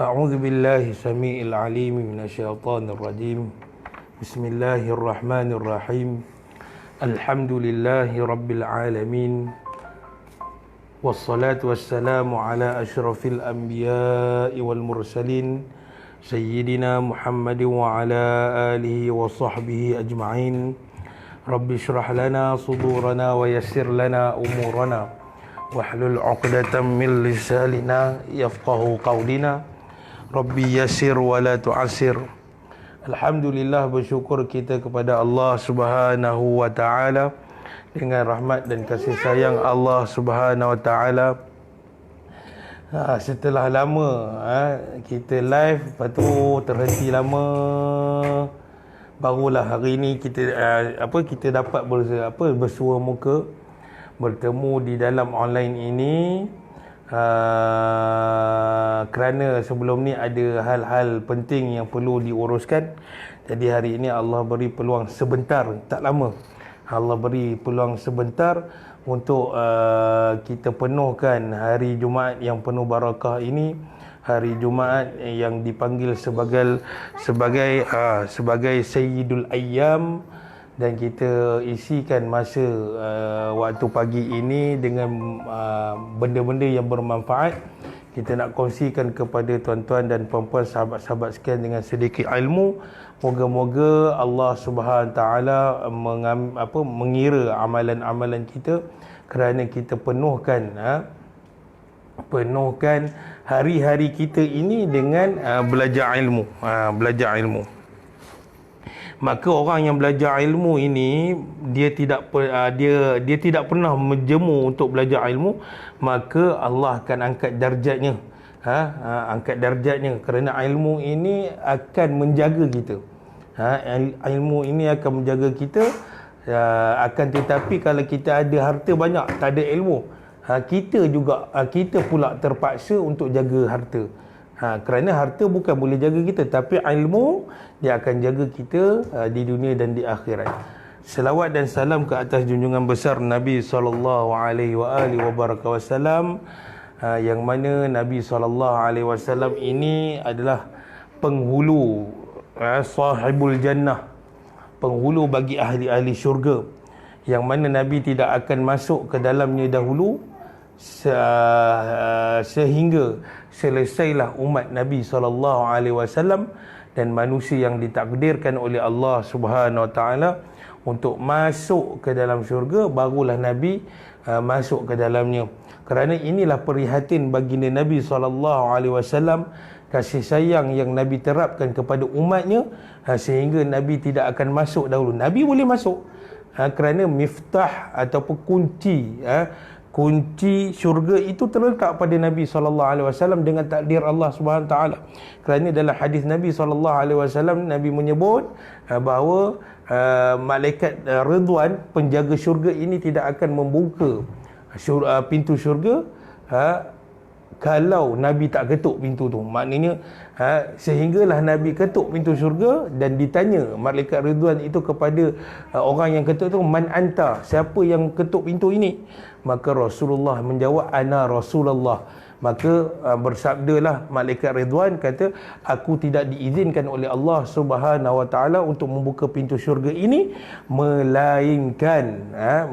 أعوذ بالله السميع العليم من الشيطان الرجيم. بسم الله الرحمن الرحيم. الحمد لله رب العالمين، والصلاة والسلام على أشرف الأنبياء والمرسلين سيدنا محمد وعلى آله وصحبه أجمعين. رب اشرح لنا صدورنا ويسر لنا أمورنا واحلل عقدة من لساننا يفقه قولنا. Rabbi yasir wa la tu'asir. Alhamdulillah, bersyukur kita kepada Allah Subhanahu wa taala dengan rahmat dan kasih sayang Allah Subhanahu wa taala. Setelah lama kita live, lepas tu terhenti lama, barulah hari ni kita kita dapat bersua muka, bertemu di dalam online ini. Kerana sebelum ni ada hal-hal penting yang perlu diuruskan. Jadi hari ini Allah beri peluang sebentar, tak lama, Allah beri peluang sebentar untuk kita penuhkan hari Jumaat yang penuh barakah ini. Hari Jumaat yang dipanggil sebagai Sayyidul Ayyam. Dan kita isikan masa waktu pagi ini dengan benda-benda yang bermanfaat. Kita nak kongsikan kepada tuan-tuan dan puan-puan, sahabat-sahabat sekalian dengan sedikit ilmu. Moga-moga Allah Subhanahu taala mengira amalan-amalan kita, kerana kita penuhkan hari-hari kita ini dengan belajar ilmu. Maka orang yang belajar ilmu ini, dia tidak pernah menjemu untuk belajar ilmu, maka Allah akan angkat darjatnya. Angkat darjatnya, kerana ilmu ini akan menjaga kita. Ilmu ini akan menjaga kita. Akan tetapi kalau kita ada harta banyak, tak ada ilmu, kita pula terpaksa untuk jaga harta. Kerana harta bukan boleh jaga kita, tapi ilmu dia akan jaga kita di dunia dan di akhirat. Selawat dan salam ke atas junjungan besar Nabi SAW, yang mana Nabi SAW ini adalah penghulu, sahibul jannah, penghulu bagi ahli-ahli syurga, yang mana Nabi tidak akan masuk ke dalamnya dahulu sehingga selesailah umat Nabi SAW dan manusia yang ditakdirkan oleh Allah Subhanahu wa taala untuk masuk ke dalam syurga, barulah Nabi masuk ke dalamnya. Kerana inilah prihatin baginda Nabi SAW, kasih sayang yang Nabi terapkan kepada umatnya, sehingga Nabi tidak akan masuk dahulu. Nabi boleh masuk kerana miftah ataupun kunci syurga itu terletak pada Nabi SAW dengan takdir Allah Subhanahu taala. Kerana dalam hadis Nabi SAW, Nabi menyebut bahawa malaikat Ridwan, penjaga syurga ini, tidak akan membuka pintu syurga kalau Nabi tak ketuk pintu tu. Maknanya sehinggalah Nabi ketuk pintu syurga, dan ditanya malaikat Ridwan itu kepada orang yang ketuk tu, man anta, siapa yang ketuk pintu ini? Maka Rasulullah menjawab, ana Rasulullah. Maka bersabdalah malaikat Ridwan, kata, aku tidak diizinkan oleh Allah Subhanahu wa taala untuk membuka pintu syurga ini,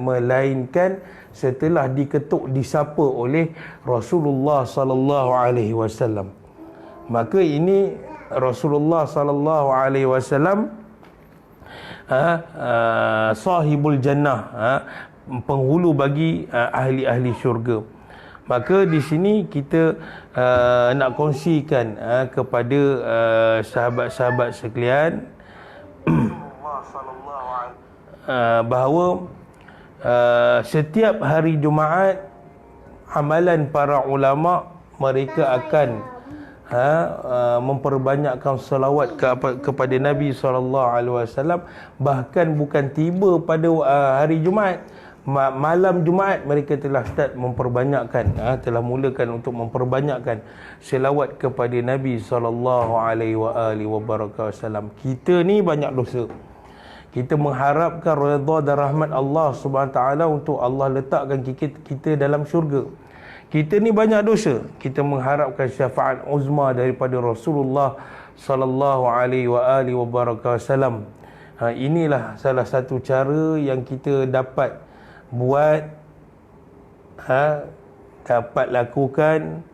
melainkan setelah diketuk, disapa oleh Rasulullah sallallahu alaihi wasallam. Maka ini Rasulullah sallallahu alaihi wasallam sahibul jannah, penghulu bagi ahli-ahli syurga. Maka di sini kita nak kongsikan kepada sahabat-sahabat sekalian bahawa setiap hari Jumaat, amalan para ulama, mereka akan memperbanyakkan salawat kepada Nabi SAW. Bahkan bukan tiba pada hari Jumaat, malam Jumaat mereka telah start memperbanyakkan, telah mulakan untuk memperbanyakkan selawat kepada Nabi SAW. Kita ni banyak dosa. Kita mengharapkan redha dan rahmat Allah Subhanahu taala untuk Allah letakkan kita dalam syurga. Kita ni banyak dosa. Kita mengharapkan syafaat uzma daripada Rasulullah sallallahu alaihi wasallam. Inilah salah satu cara yang kita dapat buat, dapat lakukan,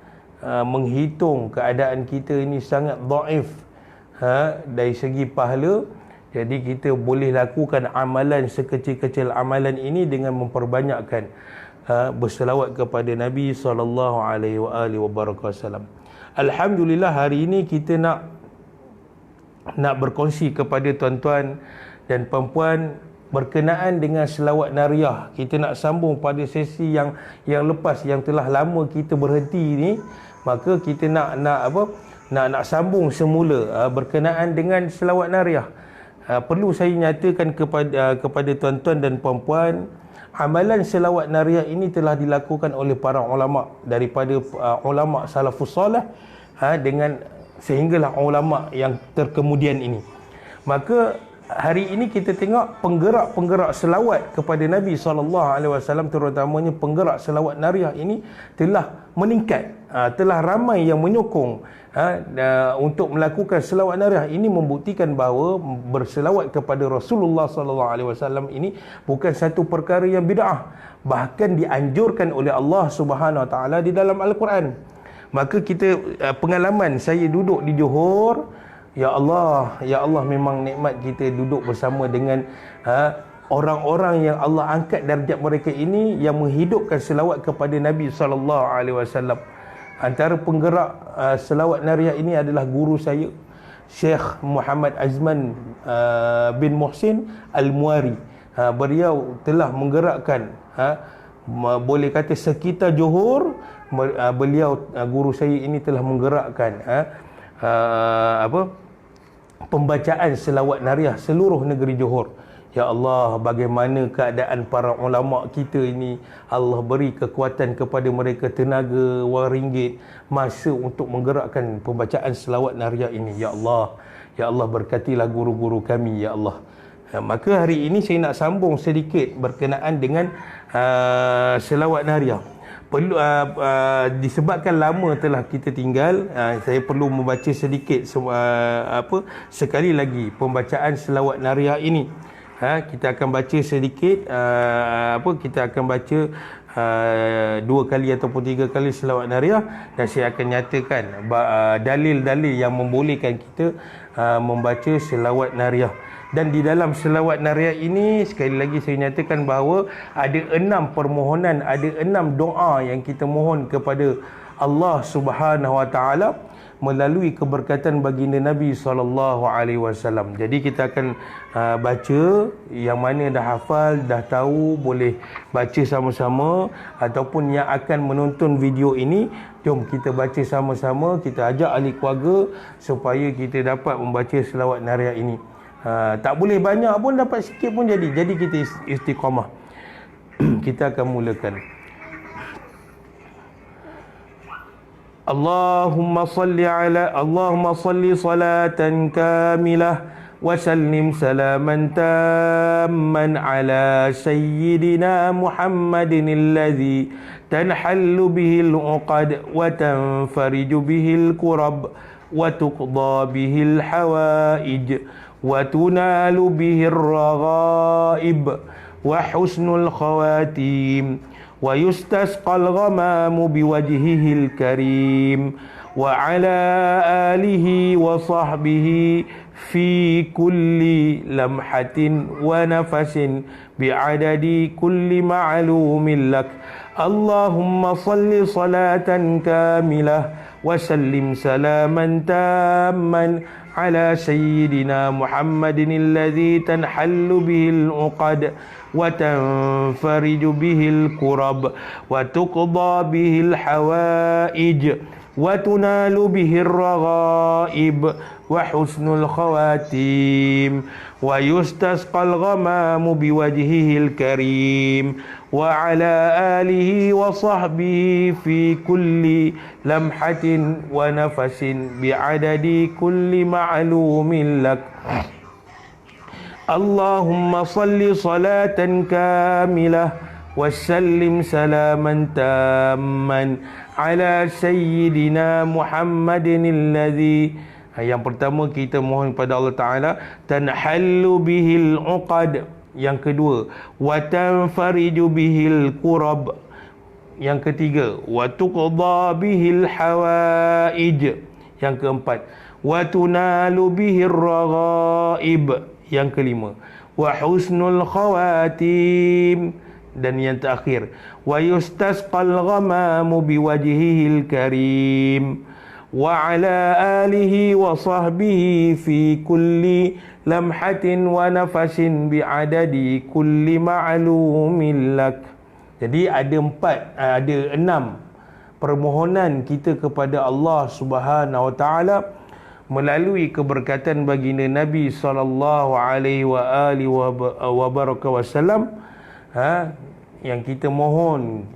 menghitung keadaan kita ini sangat dhaif dari segi pahala. Jadi kita boleh lakukan amalan sekecil-kecil amalan ini dengan memperbanyakkan berselawat kepada Nabi sallallahu alaihi wasallam. Alhamdulillah, hari ini kita nak berkongsi kepada tuan-tuan dan puan-puan berkenaan dengan selawat nariyah. Kita nak sambung pada sesi yang lepas, yang telah lama kita berhenti ni. Maka kita nak sambung semula berkenaan dengan selawat nariyah. Perlu saya nyatakan kepada tuan-tuan dan puan-puan, amalan selawat nariyah ini telah dilakukan oleh para ulama, daripada ulama salafus salih dengan sehinggalah ulama yang terkemudian ini. Maka hari ini kita tengok penggerak-penggerak selawat kepada Nabi SAW, terutamanya penggerak selawat nariyah ini telah meningkat, telah ramai yang menyokong untuk melakukan selawat nariyah. Ini membuktikan bahawa berselawat kepada Rasulullah SAW ini bukan satu perkara yang bid'ah, bahkan dianjurkan oleh Allah Subhanahu Wa Taala di dalam Al-Quran. Maka kita, pengalaman saya duduk di Johor, ya Allah memang nikmat kita duduk bersama dengan orang-orang yang Allah angkat darjat mereka ini, yang menghidupkan selawat kepada Nabi SAW. Antara penggerak selawat nariyah ini adalah guru saya, Syekh Muhammad Azman bin Muhsin Al-Muari. Beliau telah menggerakkan, boleh kata sekitar Johor, beliau, guru saya ini telah menggerakkan pembacaan selawat nariyah seluruh negeri Johor. Ya Allah, bagaimana keadaan para ulama kita ini. Allah beri kekuatan kepada mereka, tenaga, wang ringgit, masa untuk menggerakkan pembacaan selawat nariyah ini. Ya Allah berkatilah guru-guru kami, ya Allah. Maka hari ini saya nak sambung sedikit berkenaan dengan selawat nariyah. Perlu disebabkan lama telah kita tinggal, saya perlu membaca sedikit sekali lagi pembacaan selawat nariyah ini. Kita akan baca sedikit, kita akan baca 2 kali ataupun 3 kali selawat nariyah, dan saya akan nyatakan dalil-dalil yang membolehkan kita membaca selawat nariyah. Dan di dalam selawat nariyah ini, sekali lagi saya nyatakan bahawa ada 6 permohonan, ada 6 doa yang kita mohon kepada Allah Subhanahu Wa Taala melalui keberkatan baginda Nabi SAW. Jadi kita akan baca, yang mana dah hafal, dah tahu, boleh baca sama-sama, ataupun yang akan menonton video ini, jom kita baca sama-sama. Kita ajak ahli keluarga supaya kita dapat membaca selawat nariyah ini. Tak boleh banyak pun, dapat sikit pun jadi kita istiqamah. Kita akan mulakan. Allahumma salli salatan kamilah wa sallim salaman tamman ala sayyidina Muhammadin alladhi tanhallu bihil uqad wa tanfariju bihil kurab wa tuqda bihil hawaij wa tunalu bihir raghaib wa husnul khawatim ويستسقى الغمام بوجهه الكريم وعلى آله وصحبه في كل لمحة ونفس بعدد كل معلوم لك اللهم صل صلاة كاملة وسلم سلاما تاما على سيدنا محمد الذي تنحل به العقد وتنفرج به الكرب وتقضى به الحوائج وتنال به الرغائب وحسن الخواتيم ويستسقى الغمام بوجهه الكريم وعلى آله وصحبه في كل لمحة ونفس بعدد كل معلوم لك اللهم صل صلاة كاملة وسلم سلاما تاما على سيدنا محمد الذي. Yang pertama kita mohon kepada Allah Ta'ala, tanhallu bihil uqad. Yang kedua, wa tanfariju bihil qurab. Yang ketiga, wa tuqda bihil hawaij. Yang keempat, wa tunalu bihir raghaib. Yang kelima, wa husnul khawatim. Dan yang terakhir, wa yustasqal ghamamu biwajhihil karim. Wa ala alihi wa sahbihi fi kulli lamhatin wa nafasin bi'adadi kulli ma'lumin lak. Jadi ada 6 permohonan kita kepada Allah Subhanahu wa taala melalui keberkatan baginda Nabi sallallahu alaihi wasallam, yang kita mohon,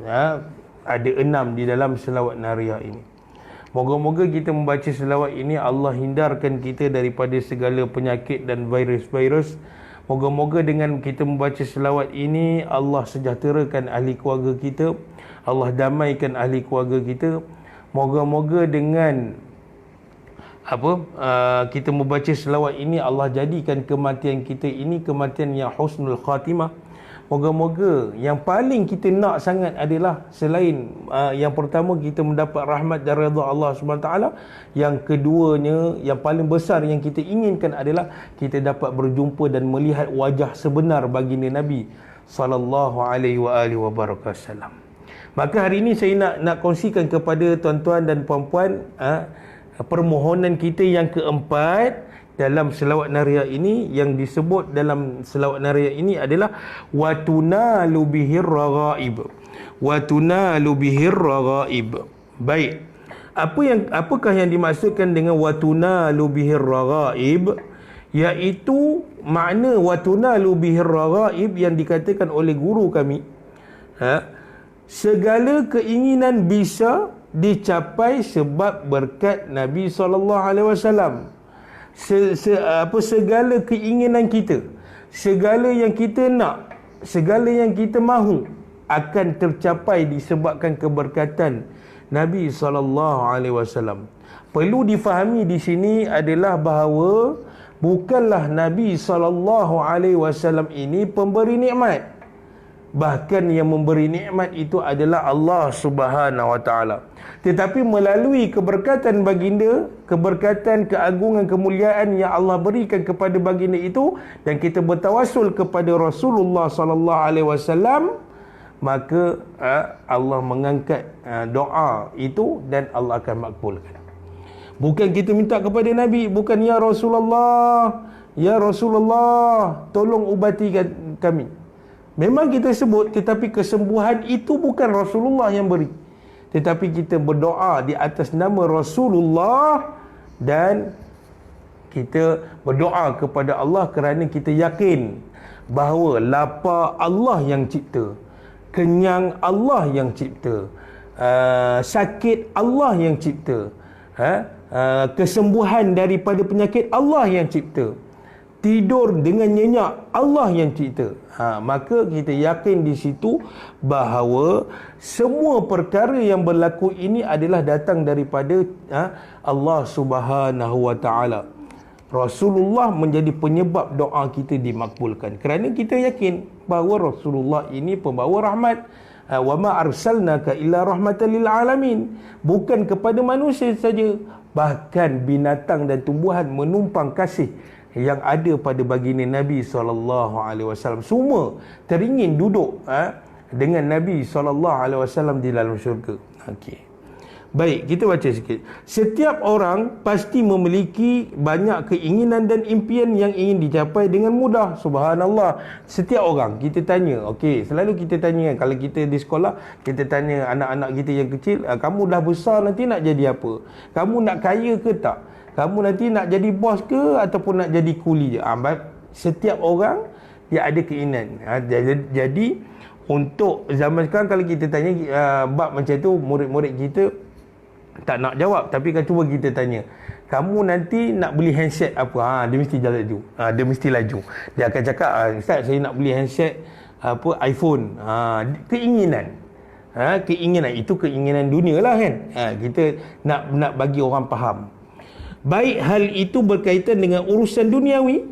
ada 6 di dalam selawat nariyah ini. Moga-moga kita membaca selawat ini, Allah hindarkan kita daripada segala penyakit dan virus-virus. Moga-moga dengan kita membaca selawat ini, Allah sejahterakan ahli keluarga kita, Allah damaikan ahli keluarga kita. Moga-moga dengan kita membaca selawat ini, Allah jadikan kematian kita ini kematian yang husnul khatimah. Moga-moga yang paling kita nak sangat adalah selain yang pertama kita mendapat rahmat dan redha Allah Subhanahu taala, yang keduanya yang paling besar yang kita inginkan adalah kita dapat berjumpa dan melihat wajah sebenar baginda Nabi sallallahu alaihi wasallam. Maka hari ini saya nak kongsikan kepada tuan-tuan dan puan-puan permohonan kita yang keempat dalam selawat nariyah ini. Yang disebut dalam selawat nariyah ini adalah watunalu bihir raghaib. Watunalu bihir raghaib. Baik. Apakah yang dimaksudkan dengan watunalu bihir raghaib? Iaitu makna watunalu bihir raghaib yang dikatakan oleh guru kami, segala keinginan bisa dicapai sebab berkat Nabi SAW. Segala keinginan kita, segala yang kita nak, segala yang kita mahu akan tercapai disebabkan keberkatan Nabi SAW. Perlu difahami di sini adalah bahawa bukanlah Nabi SAW ini pemberi nikmat. Bahkan yang memberi nikmat itu adalah Allah Subhanahu wa taala. Tetapi melalui keberkatan baginda, keberkatan, keagungan, kemuliaan yang Allah berikan kepada baginda itu, dan kita bertawassul kepada Rasulullah sallallahu alaihi wasallam, maka Allah mengangkat doa itu dan Allah akan makbulkan. Bukan kita minta kepada Nabi, bukan ya Rasulullah, tolong ubati kami. Memang kita sebut, tetapi kesembuhan itu bukan Rasulullah yang beri. Tetapi kita berdoa di atas nama Rasulullah dan kita berdoa kepada Allah kerana kita yakin bahawa lapar Allah yang cipta, kenyang Allah yang cipta, sakit Allah yang cipta, kesembuhan daripada penyakit Allah yang cipta, tidur dengan nyenyak Allah yang cipta. Maka kita yakin di situ bahawa semua perkara yang berlaku ini adalah datang daripada Allah Subhanahu wa taala. Rasulullah menjadi penyebab doa kita dimakbulkan kerana kita yakin bahawa Rasulullah ini pembawa rahmat. Wa ma arsalnaka illa rahmatan lil alamin. Bukan kepada manusia saja, bahkan binatang dan tumbuhan menumpang kasih yang ada pada baginda Nabi SAW. Semua teringin duduk dengan Nabi SAW di dalam syurga. Okey. Baik, kita baca sikit. Setiap orang pasti memiliki banyak keinginan dan impian yang ingin dicapai dengan mudah. Subhanallah. Setiap orang kita tanya, okey, selalu kita tanya kalau kita di sekolah, kita tanya anak-anak kita yang kecil, kamu dah besar nanti nak jadi apa? Kamu nak kaya ke tak? Kamu nanti nak jadi bos ke ataupun nak jadi kuli je? Setiap orang dia ada keinginan. Jadi untuk zaman sekarang kalau kita tanya bab macam tu, murid-murid kita tak nak jawab, tapi kan cuba kita tanya, kamu nanti nak beli handset apa? Dia mesti jalan laju. Dia mesti laju. Dia akan cakap, Ustaz, saya nak beli handset iPhone. Keinginan. Keinginan itu keinginan dunia lah kan. Kita nak bagi orang faham. Baik hal itu berkaitan dengan urusan duniawi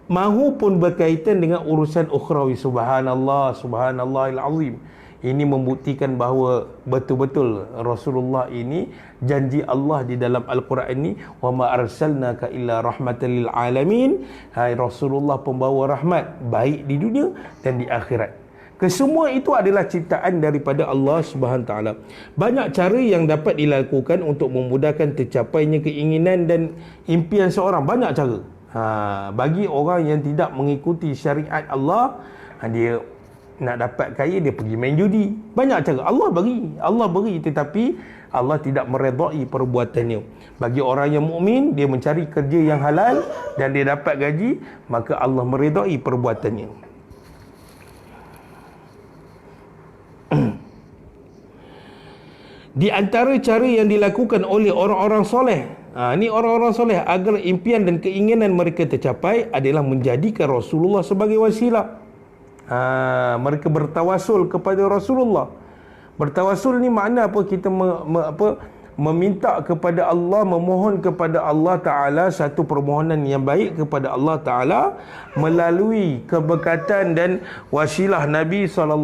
mahupun berkaitan dengan urusan ukhrawi. Subhanallah, subhanallahil azim. Ini membuktikan bahawa betul-betul Rasulullah ini janji Allah di dalam Al-Quran ini, wa ma arsalnaka illa rahmatan lil alamin. Hai Rasulullah, pembawa rahmat baik di dunia dan di akhirat. Kesemua itu adalah ciptaan daripada Allah Subhanahu taala. Banyak cara yang dapat dilakukan untuk memudahkan tercapainya keinginan dan impian seorang. Banyak cara. Bagi orang yang tidak mengikuti syariat Allah, dia nak dapat kaya, dia pergi main judi. Banyak cara. Allah beri, tetapi Allah tidak meredai perbuatannya. Bagi orang yang mukmin, dia mencari kerja yang halal dan dia dapat gaji, maka Allah meredai perbuatannya. Di antara cara yang dilakukan oleh orang-orang soleh, ni orang-orang soleh, agar impian dan keinginan mereka tercapai adalah menjadikan Rasulullah sebagai wasilah. Mereka bertawasul kepada Rasulullah. Bertawasul ni makna apa? Kita meminta kepada Allah, memohon kepada Allah Ta'ala satu permohonan yang baik kepada Allah Ta'ala melalui keberkatan dan wasilah Nabi SAW,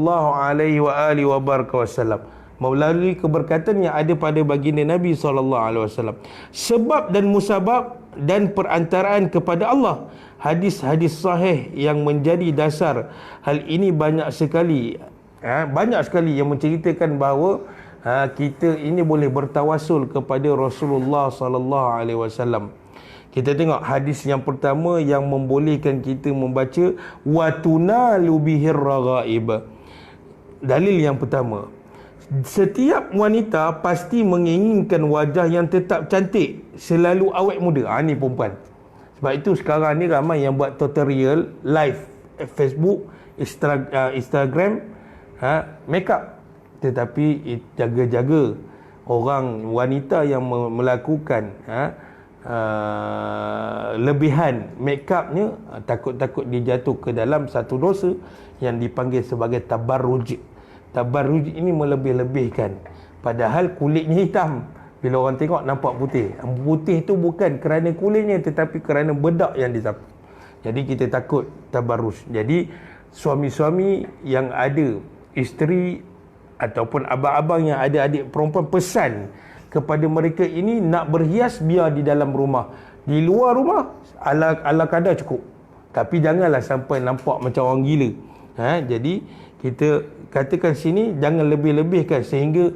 melalui keberkatan yang ada pada baginda Nabi SAW. Sebab dan musabab dan perantaraan kepada Allah. Hadis-hadis sahih yang menjadi dasar hal ini banyak sekali yang menceritakan bahawa kita ini boleh bertawasul kepada Rasulullah SAW. Kita tengok hadis yang pertama yang membolehkan kita membaca wa tunalu bihir raghaib. Dalil yang pertama, setiap wanita pasti menginginkan wajah yang tetap cantik, selalu awet muda. Ni perempuan. Sebab itu sekarang ni ramai yang buat tutorial live Facebook, Instagram, make up. Tetapi jaga-jaga orang wanita yang melakukan lebihan make upnya, takut-takut dia jatuh ke dalam satu dosa yang dipanggil sebagai tabarruj. Tabarruj ini melebih-lebihkan, padahal kulitnya hitam, bila orang tengok nampak putih. Putih itu bukan kerana kulitnya, tetapi kerana bedak yang disapu. Jadi kita takut tabarruj. Jadi suami-suami yang ada isteri ataupun abang-abang yang ada adik perempuan, pesan kepada mereka ini nak berhias biar di dalam rumah. Di luar rumah ala kadar cukup, tapi janganlah sampai nampak macam orang gila. Jadi kita katakan sini jangan lebih-lebihkan, sehingga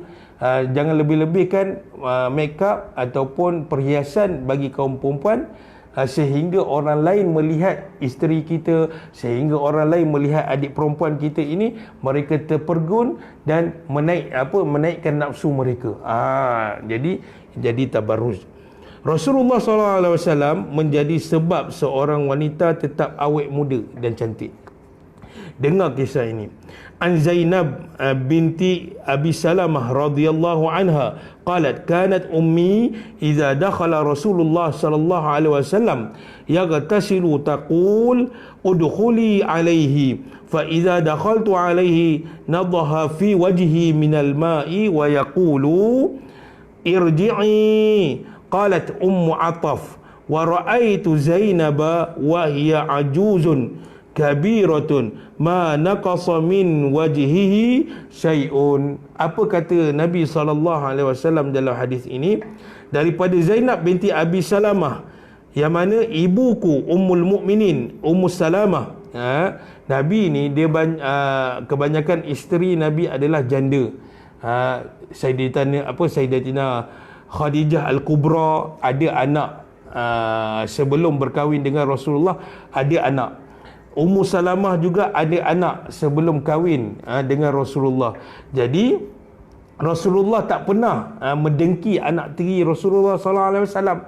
jangan lebih-lebihkan make up ataupun perhiasan bagi kaum perempuan, sehingga orang lain melihat isteri kita, sehingga orang lain melihat adik perempuan kita ini, mereka terpergun dan menaikkan nafsu mereka. Jadi tabarruj. Rasulullah SAW menjadi sebab seorang wanita tetap awet muda dan cantik. Dengar kisah ini. An Zainab binti Abi Salamah radhiyallahu anha qalat kanat ummi idza dakhala Rasulullah sallallahu alaihi wasallam yaghtasilu taqul udkhuli alaihi fa idza dakhaltu alaihi nadaha fi wajhi minal ma'i wa yaqulu irji'i. Qalat ummu Ataf wa ra'aitu Zainaba wa hiya ajuzun kabiratun ma naqasa min wajhihi syai'un. Apa kata Nabi SAW dalam hadis ini? Daripada Zainab binti Abi Salamah, yang mana ibuku Ummul Mukminin Ummu Salamah. Nabi ni dia kebanyakan isteri Nabi adalah janda. Sayyidatina Khadijah Al-Kubra ada anak, sebelum berkahwin dengan Rasulullah ada anak. Ummu Salamah juga ada anak sebelum kahwin dengan Rasulullah. Jadi Rasulullah tak pernah mendengki anak tiri Rasulullah sallallahu alaihi wasallam.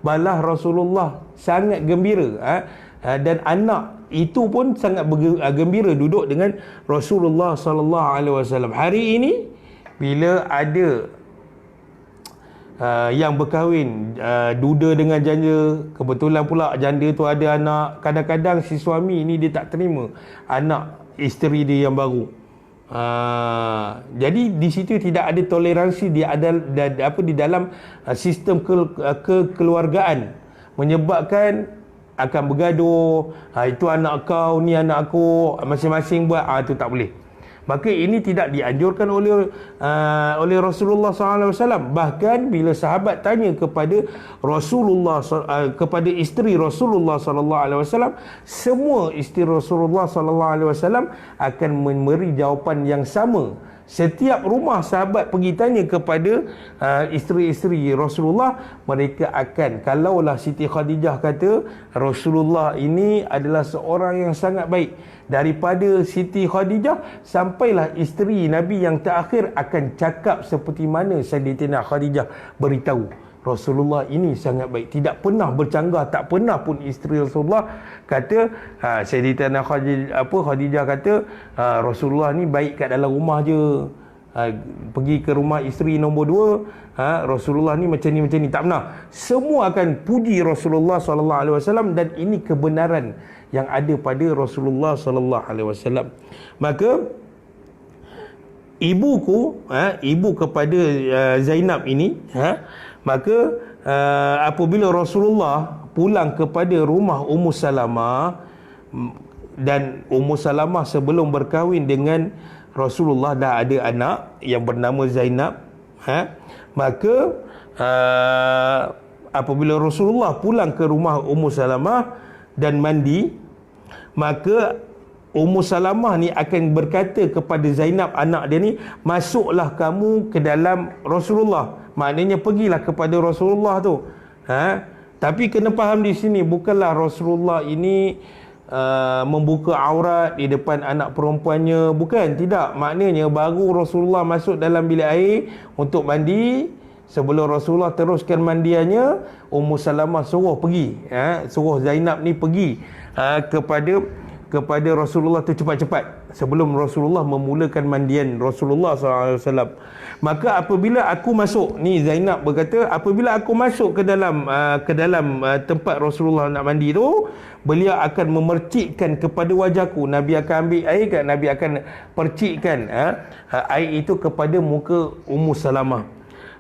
Malah Rasulullah sangat gembira, dan anak itu pun sangat gembira duduk dengan Rasulullah sallallahu alaihi wasallam. Hari ini bila ada yang berkahwin duda dengan janda, kebetulan pula janda tu ada anak, kadang-kadang si suami ni dia tak terima anak isteri dia yang baru. Jadi di situ tidak ada toleransi di dalam sistem kekeluargaan, menyebabkan akan bergaduh. Itu anak kau, ni anak aku, masing-masing buat. Itu tak boleh. Maka ini tidak dianjurkan oleh Rasulullah SAW. Bahkan bila sahabat tanya kepada Rasulullah, kepada isteri Rasulullah SAW, semua isteri Rasulullah SAW akan memberi jawapan yang sama. Setiap rumah sahabat pergi tanya kepada isteri-isteri Rasulullah, mereka akan, kalaulah Siti Khadijah kata Rasulullah ini adalah seorang yang sangat baik, daripada Siti Khadijah sampailah isteri Nabi yang terakhir akan cakap seperti mana Sayyidatina Khadijah beritahu Rasulullah ini sangat baik, tidak pernah bercanggah, tak pernah pun isteri Rasulullah kata Sayyidatina Khadijah kata Rasulullah ni baik kat dalam rumah je, pergi ke rumah isteri nombor 2 Rasulullah ni macam ni, tak pernah. Semua akan puji Rasulullah SAW, dan ini kebenaran yang ada pada Rasulullah SAW. Maka ibu kepada Zainab ini, maka apabila Rasulullah pulang kepada rumah Ummu Salamah, dan Ummu Salamah sebelum berkahwin dengan Rasulullah dah ada anak yang bernama Zainab, maka apabila Rasulullah pulang ke rumah Ummu Salamah dan mandi, maka Ummu Salamah ni akan berkata kepada Zainab, anak dia ni, masuklah kamu ke dalam Rasulullah. Maknanya pergilah kepada Rasulullah tu. Tapi kena faham di sini, bukanlah Rasulullah ini membuka aurat di depan anak perempuannya. Bukan, tidak. Maknanya baru Rasulullah masuk dalam bilik air untuk mandi, sebelum Rasulullah teruskan mandiannya, Ummu Salamah suruh pergi, suruh Zainab ni pergi kepada Rasulullah tu cepat-cepat sebelum Rasulullah memulakan mandian Rasulullah SAW. Maka apabila aku masuk, ni Zainab berkata, apabila aku masuk ke dalam tempat Rasulullah nak mandi tu, beliau akan memercikkan kepada wajahku. Nabi akan ambil air, Nabi akan percikkan air itu kepada muka Ummu Salamah.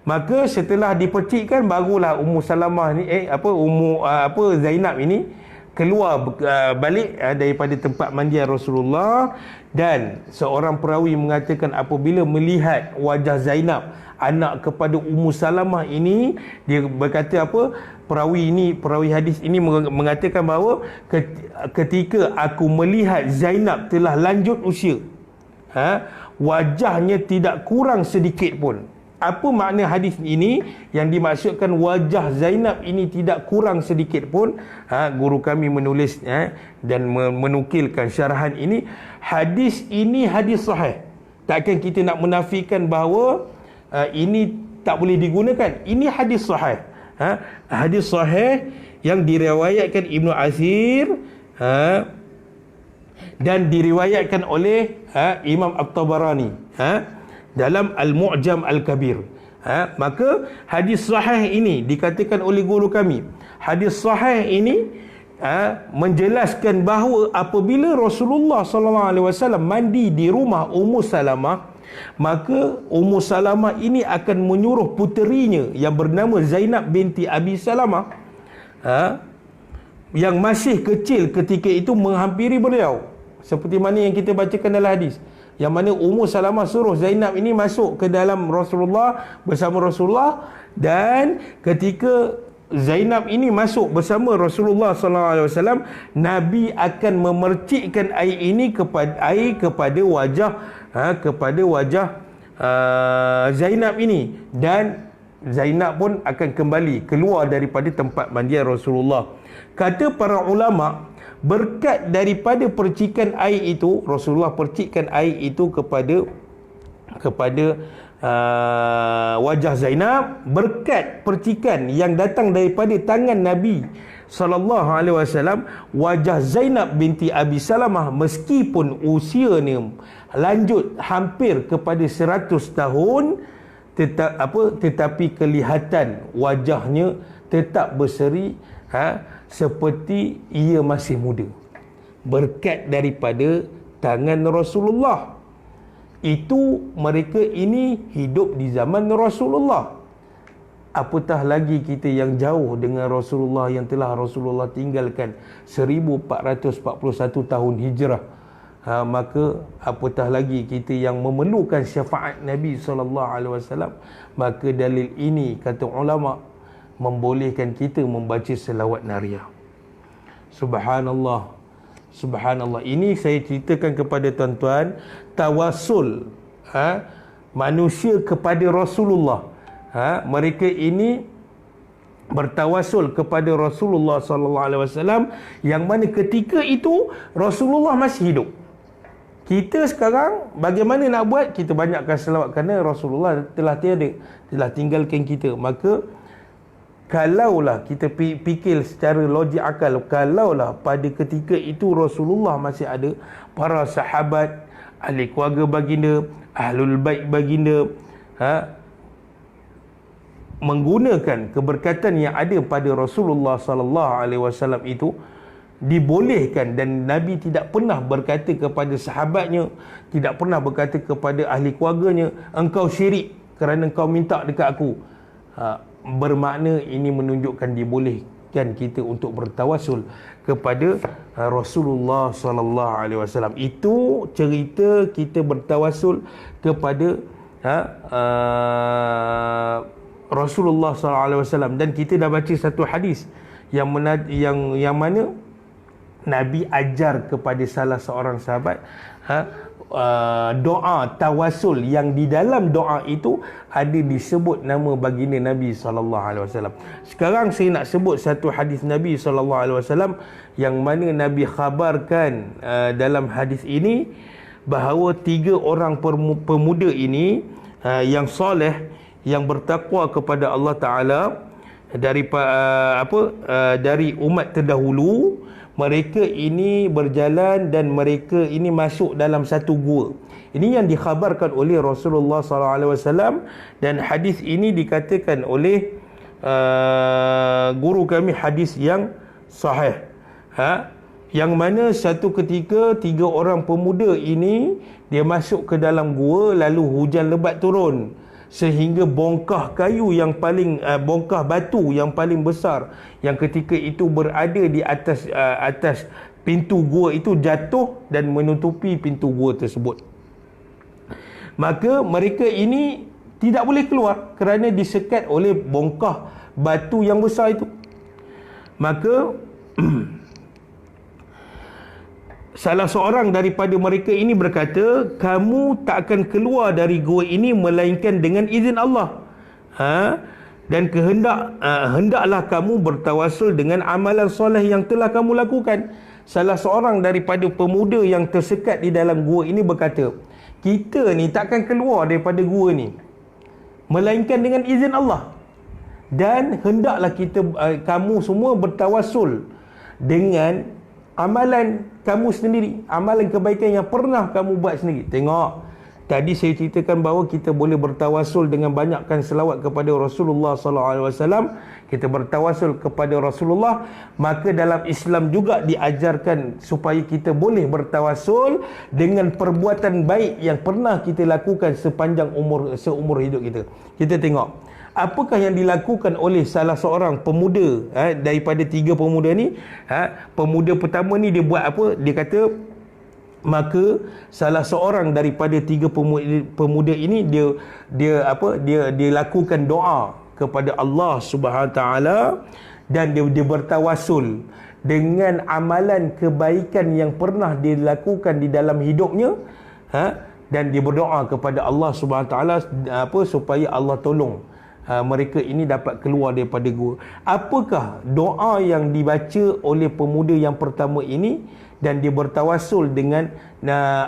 Maka setelah dipercikkan, barulah Ummu Salamah ni Zainab ini keluar balik daripada tempat mandian Rasulullah. Dan seorang perawi mengatakan apabila melihat wajah Zainab, anak kepada Ummu Salamah ini, dia berkata perawi hadis ini mengatakan bahawa ketika aku melihat Zainab telah lanjut usia, wajahnya tidak kurang sedikit pun. Apa makna hadis ini? Yang dimaksudkan wajah Zainab ini tidak kurang sedikit pun. Guru kami menulis dan menukilkan syarahan ini. Hadis ini hadis sahih. Takkan kita nak menafikan bahawa ini tak boleh digunakan. Ini hadis sahih. Hadis sahih yang diriwayatkan Ibnu Asir dan diriwayatkan oleh Imam At-Tabarani dalam Al-Mu'jam Al-Kabir. Maka hadis sahih ini dikatakan oleh guru kami, hadis sahih ini menjelaskan bahawa apabila Rasulullah SAW mandi di rumah Ummu Salamah, maka Ummu Salamah ini akan menyuruh puterinya yang bernama Zainab binti Abi Salamah, yang masih kecil ketika itu, menghampiri beliau. Seperti mana yang kita bacakan dalam hadis, yang mana Ummu Salamah suruh Zainab ini masuk ke dalam Rasulullah bersama Rasulullah, dan ketika Zainab ini masuk bersama Rasulullah SAW, Nabi akan memercikkan air ini kepada wajah Zainab ini, dan Zainab pun akan kembali keluar daripada tempat mandian Rasulullah. Kata para ulama, berkat daripada percikan air itu, Rasulullah percikkan air itu kepada wajah Zainab, berkat percikan yang datang daripada tangan Nabi SAW, wajah Zainab binti Abi Salamah meskipun usianya lanjut hampir kepada 100 tahun, tetapi kelihatan wajahnya tetap berseri seperti ia masih muda, berkat daripada tangan Rasulullah. Itu mereka ini hidup di zaman Rasulullah. Apatah lagi kita yang jauh dengan Rasulullah, yang telah Rasulullah tinggalkan 1441 tahun hijrah. Maka apatah lagi kita yang memerlukan syafaat Nabi SAW. Maka dalil ini, kata ulama, membolehkan kita membaca selawat nariyah. Subhanallah, subhanallah. Ini saya ceritakan kepada tuan-tuan, tawasul manusia kepada Rasulullah. Mereka ini bertawasul kepada Rasulullah sallallahu alaihi wasallam, yang mana ketika itu Rasulullah masih hidup. Kita sekarang bagaimana nak buat? Kita banyakkan selawat kerana Rasulullah telah tiada, telah tinggalkan kita. Maka kalaulah kita fikir secara logik akal, kalaulah pada ketika itu Rasulullah masih ada, para sahabat, ahli keluarga baginda, ahlul bait baginda, menggunakan keberkatan yang ada pada Rasulullah sallallahu alaihi wasallam itu, dibolehkan. Dan Nabi tidak pernah berkata kepada sahabatnya, tidak pernah berkata kepada ahli keluarganya, engkau syirik kerana engkau minta dekat aku. Bermakna ini menunjukkan dibolehkan kita untuk bertawasul kepada Rasulullah sallallahu alaihi wasallam. Itu cerita kita bertawasul kepada Rasulullah sallallahu alaihi wasallam. Dan kita dah baca satu hadis yang mana Nabi ajar kepada salah seorang sahabat doa tawasul, yang di dalam doa itu ada disebut nama baginda Nabi sallallahu alaihi wasallam. Sekarang saya nak sebut satu hadis Nabi sallallahu alaihi wasallam yang mana Nabi khabarkan dalam hadis ini bahawa 3 orang pemuda ini yang soleh, yang bertakwa kepada Allah Taala dari umat terdahulu. Mereka ini berjalan dan mereka ini masuk dalam satu gua. Ini yang dikhabarkan oleh Rasulullah SAW, dan hadis ini dikatakan oleh guru kami hadis yang sahih. Yang mana satu ketika 3 orang pemuda ini dia masuk ke dalam gua, lalu hujan lebat turun sehingga bongkah kayu yang paling bongkah batu yang paling besar yang ketika itu berada di atas pintu gua itu jatuh dan menutupi pintu gua tersebut. Maka mereka ini tidak boleh keluar kerana disekat oleh bongkah batu yang besar itu. Maka salah seorang daripada mereka ini berkata, kamu tak akan keluar dari gua ini melainkan dengan izin Allah. Dan hendaklah kamu bertawasul dengan amalan soleh yang telah kamu lakukan. Salah seorang daripada pemuda yang tersekat di dalam gua ini berkata, kita ni tak akan keluar daripada gua ni melainkan dengan izin Allah. Dan hendaklah kamu semua bertawasul dengan amalan kamu sendiri, amalan kebaikan yang pernah kamu buat sendiri. Tengok, tadi saya ceritakan bahawa kita boleh bertawasul dengan banyakkan selawat kepada Rasulullah sallallahu alaihi wasallam. Kita bertawasul kepada Rasulullah. Maka dalam Islam juga diajarkan supaya kita boleh bertawasul dengan perbuatan baik yang pernah kita lakukan sepanjang seumur hidup kita. Kita tengok apakah yang dilakukan oleh salah seorang pemuda daripada 3 pemuda ni. Pemuda pertama ni dia buat apa? Dia kata, maka salah seorang daripada 3 pemuda ini dia lakukan doa kepada Allah Subhanahu taala, dan dia bertawasul dengan amalan kebaikan yang pernah dia lakukan di dalam hidupnya, dan dia berdoa kepada Allah Subhanahu taala supaya Allah tolong mereka ini dapat keluar daripada gua. Apakah doa yang dibaca oleh pemuda yang pertama ini, dan dia bertawasul dengan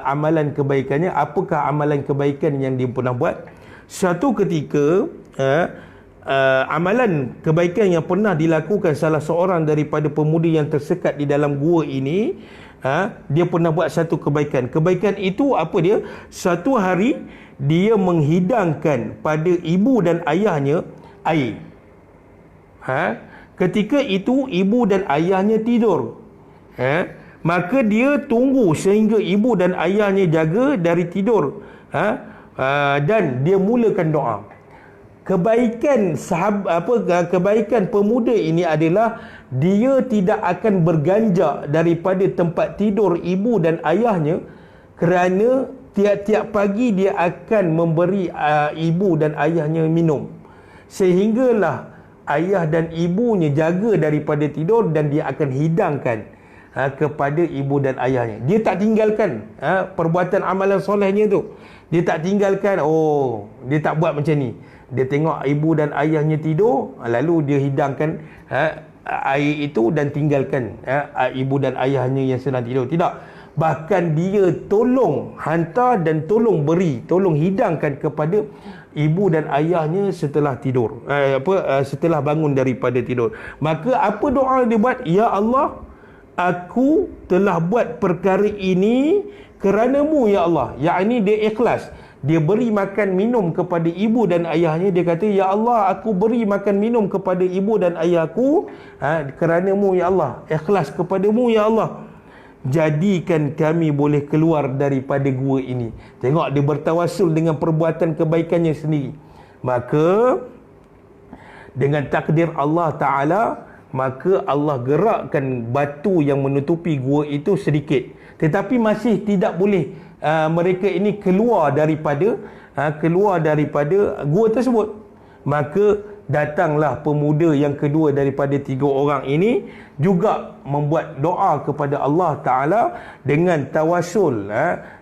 amalan kebaikannya? Apakah amalan kebaikan yang dia pernah buat? Suatu ketika amalan kebaikan yang pernah dilakukan salah seorang daripada pemuda yang tersekat di dalam gua ini, dia pernah buat satu kebaikan. Kebaikan itu apa dia? Satu hari dia menghidangkan pada ibu dan ayahnya air. Ketika itu ibu dan ayahnya tidur. maka dia tunggu sehingga ibu dan ayahnya jaga dari tidur, dan dia mulakan doa. Kebaikan kebaikan pemuda ini adalah dia tidak akan berganjak daripada tempat tidur ibu dan ayahnya, kerana tiap-tiap pagi dia akan memberi ibu dan ayahnya minum, sehinggalah ayah dan ibunya jaga daripada tidur dan dia akan hidangkan kepada ibu dan ayahnya. Dia tak tinggalkan perbuatan amalan solehnya tu. Dia tak tinggalkan, dia tak buat macam ni. Dia tengok ibu dan ayahnya tidur, lalu dia hidangkan air itu dan tinggalkan ibu dan ayahnya yang sedang tidur. Tidak. Bahkan dia tolong hantar dan tolong beri, tolong hidangkan kepada ibu dan ayahnya setelah tidur, setelah bangun daripada tidur. Maka apa doa dia buat? Ya Allah, aku telah buat perkara ini kerana-Mu ya Allah. Yakni dia ikhlas. Dia beri makan minum kepada ibu dan ayahnya. Dia kata, ya Allah, aku beri makan minum kepada ibu dan ayahku kerana-Mu ya Allah. Ikhlas kepada-Mu ya Allah. Jadikan kami boleh keluar daripada gua ini. Tengok, dia bertawasul dengan perbuatan kebaikannya sendiri. Maka dengan takdir Allah Ta'ala, maka Allah gerakkan batu yang menutupi gua itu sedikit. Tetapi masih tidak boleh mereka ini keluar daripada gua tersebut. Maka datanglah pemuda yang kedua daripada 3 orang ini, juga membuat doa kepada Allah Ta'ala dengan tawasul,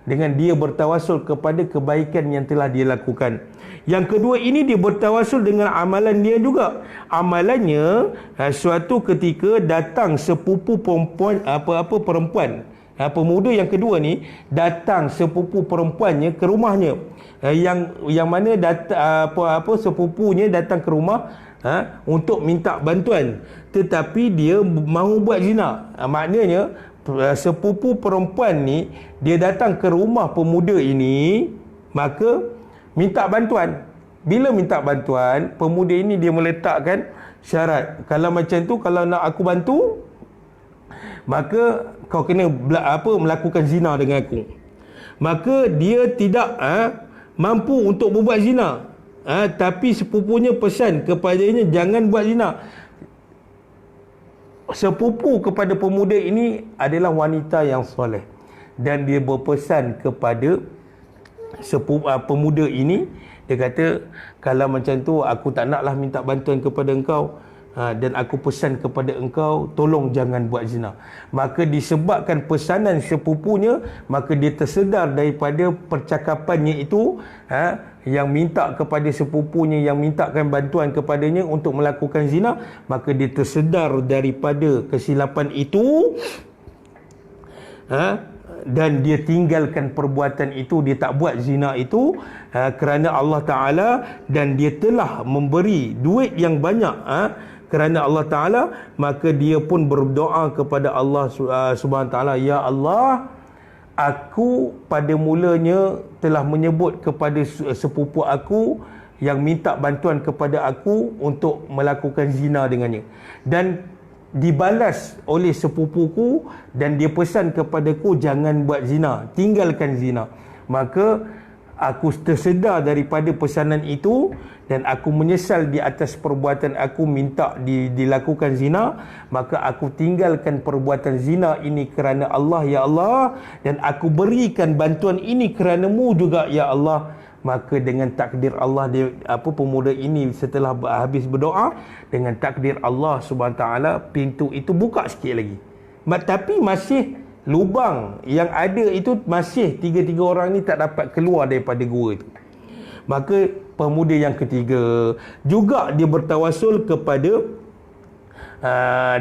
dengan dia bertawasul kepada kebaikan yang telah dia lakukan. Yang kedua ini dia bertawasul dengan amalan dia juga. Amalannya, suatu ketika datang sepupu perempuan, perempuan, pemuda yang kedua ni datang sepupu perempuannya ke rumahnya, yang mana sepupunya datang ke rumah untuk minta bantuan, tetapi dia mahu buat zina. Maknanya sepupu perempuan ni dia datang ke rumah pemuda ini, maka minta bantuan. Bila minta bantuan, pemuda ini dia meletakkan syarat, kalau macam tu, kalau nak aku bantu, maka kau kena melakukan zina dengan aku. Maka dia tidak mampu untuk berbuat zina, tapi sepupunya pesan kepadanya jangan buat zina. Sepupu kepada pemuda ini adalah wanita yang soleh, dan dia berpesan kepada pemuda ini. Dia kata, kalau macam tu aku tak naklah minta bantuan kepada engkau, dan aku pesan kepada engkau, tolong jangan buat zina. Maka disebabkan pesanan sepupunya, maka dia tersedar daripada percakapannya itu, yang minta kepada sepupunya, yang mintakan bantuan kepadanya untuk melakukan zina. Maka dia tersedar daripada kesilapan itu, dan dia tinggalkan perbuatan itu, dia tak buat zina itu kerana Allah Ta'ala, dan dia telah memberi duit yang banyak kerana Allah Ta'ala. Maka dia pun berdoa kepada Allah Subhanahu Ta'ala, ya Allah, aku pada mulanya telah menyebut kepada sepupu aku yang minta bantuan kepada aku untuk melakukan zina dengannya, dan dibalas oleh sepupuku, dan dia pesan kepadaku jangan buat zina, tinggalkan zina. Maka aku tersedar daripada pesanan itu, dan aku menyesal di atas perbuatan aku minta dilakukan zina. Maka aku tinggalkan perbuatan zina ini kerana Allah ya Allah, dan aku berikan bantuan ini kerana-Mu juga ya Allah. Maka dengan takdir Allah, pemuda ini setelah habis berdoa, dengan takdir Allah Subhanahu Ta'ala, pintu itu buka sikit lagi. Tapi masih lubang yang ada itu, masih 3 orang ni tak dapat keluar daripada gua itu. Maka pemuda yang ketiga juga dia bertawasul kepada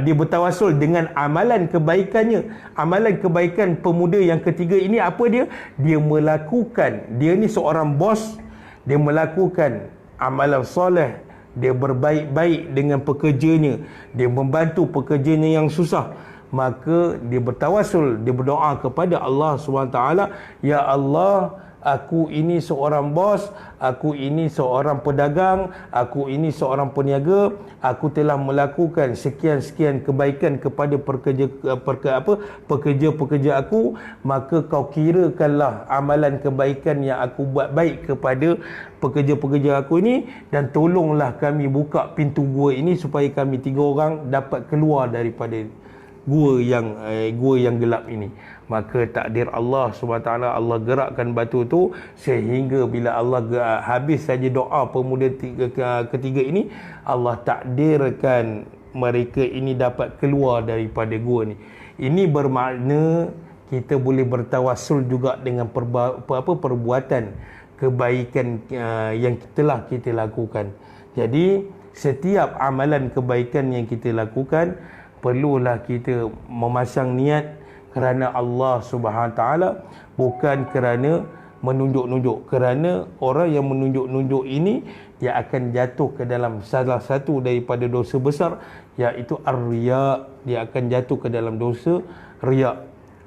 dia bertawasul dengan amalan kebaikannya. Amalan kebaikan pemuda yang ketiga ini apa dia? Dia melakukan, dia ni seorang bos, dia melakukan amalan soleh, dia berbaik-baik dengan pekerjanya, dia membantu pekerjanya yang susah. Maka dia bertawasul, dia berdoa kepada Allah SWT, ya Allah, aku ini seorang bos, aku ini seorang pedagang, aku ini seorang peniaga, aku telah melakukan sekian-sekian kebaikan kepada pekerja-pekerja aku, maka kau kirakanlah amalan kebaikan yang aku buat baik kepada pekerja-pekerja aku ini, dan tolonglah kami buka pintu gua ini supaya kami 3 orang dapat keluar daripada gua yang gelap ini. Maka takdir Allah SWT, Allah gerakkan batu tu sehingga bila Allah habis saja doa pemuda ketiga ini, Allah takdirkan mereka ini dapat keluar daripada gua ni. Ini bermakna kita boleh bertawassul juga dengan perbuatan kebaikan yang telah kita lakukan. Jadi setiap amalan kebaikan yang kita lakukan, perlulah kita memasang niat kerana Allah Subhanahu Taala, bukan kerana menunjuk-nunjuk. Kerana orang yang menunjuk-nunjuk ini, dia akan jatuh ke dalam salah satu daripada dosa besar, iaitu ar-riya. Dia akan jatuh ke dalam dosa riya.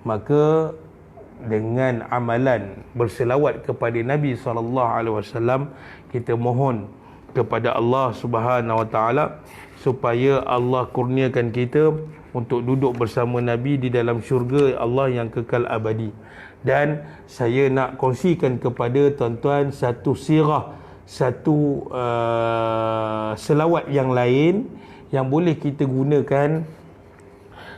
Maka dengan amalan berselawat kepada Nabi SAW, kita mohon kepada Allah Subhanahu Wa Taala supaya Allah kurniakan kita untuk duduk bersama Nabi di dalam syurga Allah yang kekal abadi. Dan saya nak kongsikan kepada tuan-tuan satu sirah, satu selawat yang lain yang boleh kita gunakan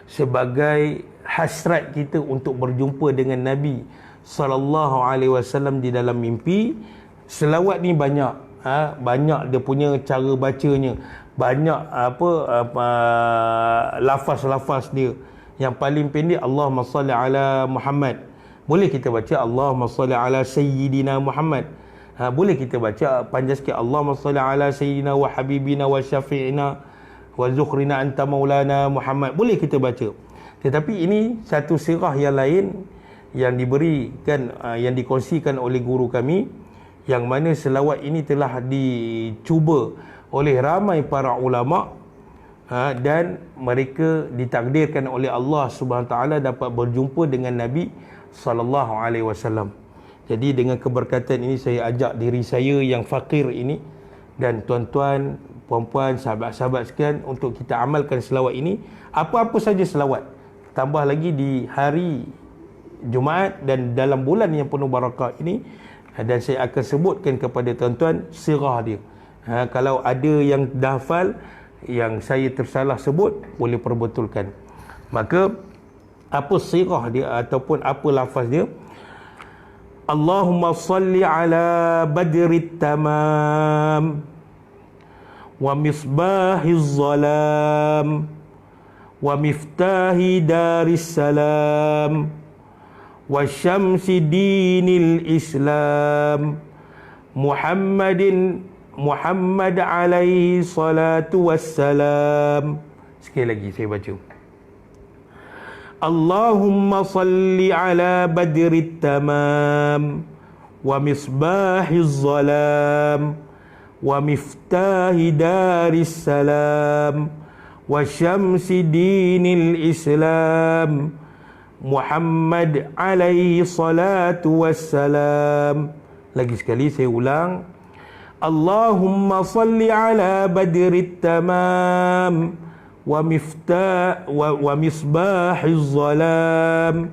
sebagai hasrat kita untuk berjumpa dengan Nabi sallallahu alaihi wasallam di dalam mimpi. Selawat ni banyak, banyak dia punya cara bacanya, banyak lafaz-lafaz dia. Yang paling pendek, Allahumma salli ala Muhammad. Boleh kita baca Allahumma salli ala Sayyidina Muhammad. Boleh kita baca panjang sikit, Allahumma salli ala Sayyidina wa Habibina wa Syafi'ina wa Zukhrina anta maulana Muhammad. Boleh kita baca. Tetapi ini satu sirah yang lain yang diberikan, yang dikongsikan oleh guru kami, yang mana selawat ini telah dicuba oleh ramai para ulama, dan mereka ditakdirkan oleh Allah Subhanahu Taala dapat berjumpa dengan Nabi sallallahu alaihi wasallam. Jadi dengan keberkatan ini, saya ajak diri saya yang fakir ini dan tuan-tuan, puan-puan, sahabat-sahabat sekalian, untuk kita amalkan selawat ini. Apa-apa saja selawat, tambah lagi di hari Jumaat dan dalam bulan yang penuh barakah ini. Dan saya akan sebutkan kepada tuan-tuan sirah dia. Kalau ada yang dah hafal, yang saya tersalah sebut, boleh perbetulkan. Maka apa sirah dia ataupun apa lafaz dia? Allahumma salli ala badrit tamam wa misbahiz zalam wa miftahi daris salam wa syamsi dinil Islam Muhammad alaihi salatu wassalam. Sekali lagi saya baca. Allahumma salli ala badrit tamam wa misbahiz zalam wa miftahi daris salam wa syamsi dinil Islam Muhammad alaihi salatu wassalam. Lagi sekali saya ulang. Allahumma salli ala badrit tamam wa misbahiz zalam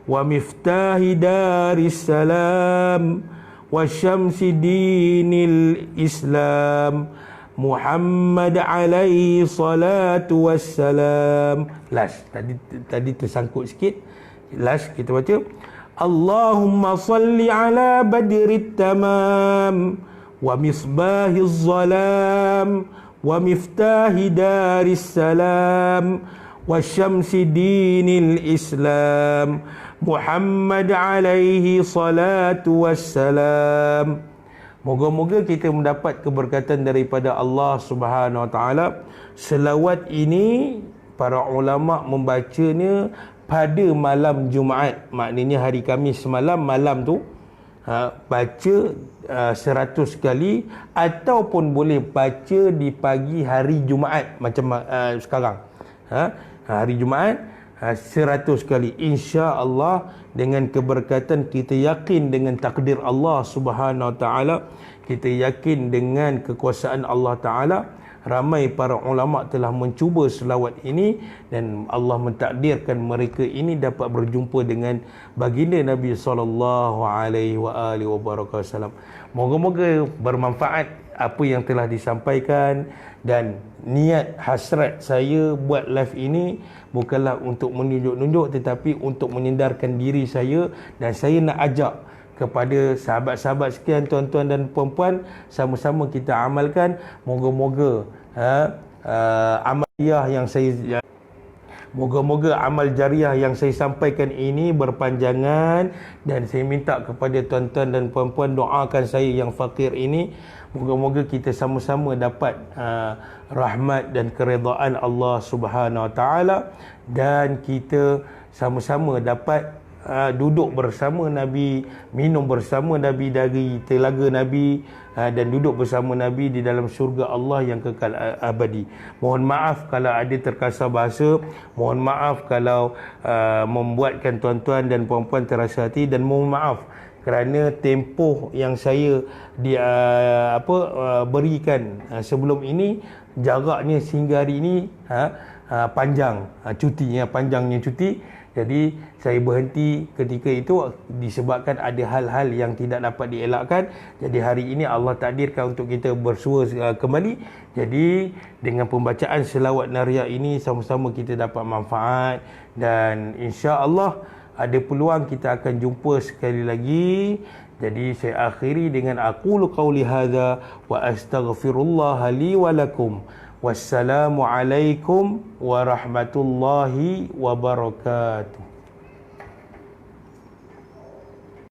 wa miftahi daris salam wa syamsi dinil Islam Muhammad alaihi salatu wassalam. Last tadi tersangkut sikit. Last kita baca Allahumma salli ala badrit tamam wa misbahiz zalam wa miftahi daris salam wa syamsi dinil Islam Muhammad alaihi salatu wassalam. Moga-moga kita mendapat keberkatan daripada Allah Subhanahu Wa Taala. Selawat ini para ulama membacanya pada malam Jumaat, maknanya hari Khamis malam tu baca 100 kali, ataupun boleh baca di pagi hari Jumaat macam sekarang. Hari Jumaat 100 kali. Insya-Allah dengan keberkatan kita yakin dengan takdir Allah Subhanahu Wa Taala, kita yakin dengan kekuasaan Allah Taala. Ramai para ulama telah mencuba selawat ini dan Allah mentakdirkan mereka ini dapat berjumpa dengan baginda Nabi sallallahu alaihi wasallam. Moga-moga bermanfaat apa yang telah disampaikan, dan niat hasrat saya buat live ini bukanlah untuk menunjuk-nunjuk, tetapi untuk menyendarkan diri saya, dan saya nak ajak kepada sahabat-sahabat sekian, tuan-tuan dan puan-puan, sama-sama kita amalkan. Moga-moga amal jariah yang saya sampaikan ini berpanjangan, dan saya minta kepada tuan-tuan dan puan-puan doakan saya yang fakir ini. Moga-moga kita sama-sama dapat rahmat dan keredaan Allah Subhanahu Wa Taala, dan kita sama-sama dapat duduk bersama Nabi, minum bersama Nabi dari telaga Nabi, dan duduk bersama Nabi di dalam syurga Allah yang kekal abadi. Mohon maaf kalau ada terkasar bahasa, mohon maaf kalau membuatkan tuan-tuan dan puan-puan terasa hati, dan mohon maaf kerana tempoh yang saya berikan sebelum ini, jaraknya sehingga hari ini panjang panjangnya cuti. Jadi saya berhenti ketika itu disebabkan ada hal-hal yang tidak dapat dielakkan. Jadi hari ini Allah takdirkan untuk kita bersua kembali. Jadi dengan pembacaan selawat nariah ini sama-sama kita dapat manfaat, dan insya-Allah ada peluang kita akan jumpa sekali lagi. Jadi saya akhiri dengan aqulu qauli hadza wa astaghfirullah li wa lakum. Wassalamualaikum warahmatullahi wabarakatuh.